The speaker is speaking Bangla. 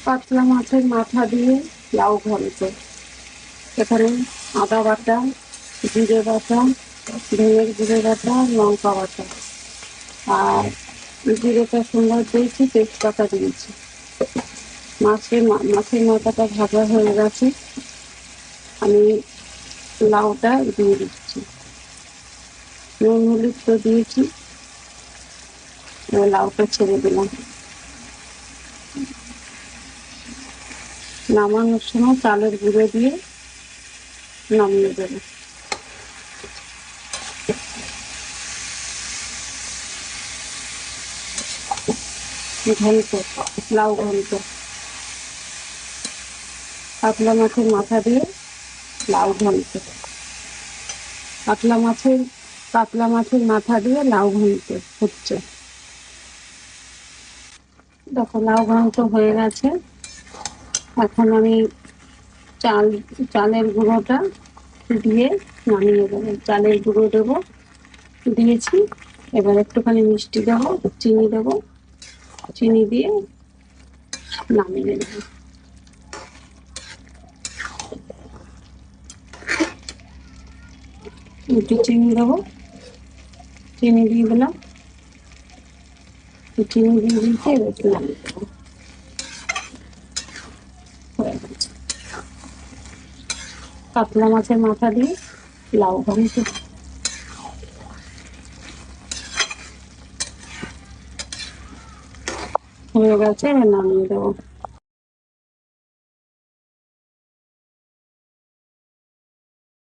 কাতলা মাছের মাথা দিয়ে লাউ ঘন্ট। এখানে আদা বাটা, জিরে বাটা, ধনের গুঁড়ো বাটা, লঙ্কা বাটা আর জিরেটা সুন্দর দিয়েছি, তেজপাতা দিয়েছি। মাছের মাথাটা ভাজা হয়ে গেছে, আমি লাউটা দিয়ে দিচ্ছি। নুন হলুদ তো দিয়েছি, লাউটা ছেড়ে দিলাম। নামানোর সময় চালের গুঁড়ো দিয়ে নামিয়ে দেবো। ঘন্ট, লাউ ঘন্ট, কাতলা মাছের মাথা দিয়ে লাউ ঘন্ট। কাতলা মাছের মাথা দিয়ে লাউ ঘন্ট হচ্ছে। দেখো লাউ ঘন্ট হয়ে গেছে। এখন আমি চালের গুঁড়োটা দিয়ে নামিয়ে দেবো। চালের গুঁড়ো দেবো, দিয়েছি। এবার একটুখানি মিষ্টি দেবো, চিনি দেবো, চিনি দিয়ে নামিয়ে দেবো। একটু চিনি দেবো, চিনি দিয়ে দিলাম, চিনি দিয়ে দিয়েছি। এবার নামিয়ে দেবো। কাতলা মাছের মাথা দিয়ে লাউ ঘন্ট হয়ে গেছে, এবার নামিয়ে দেবো।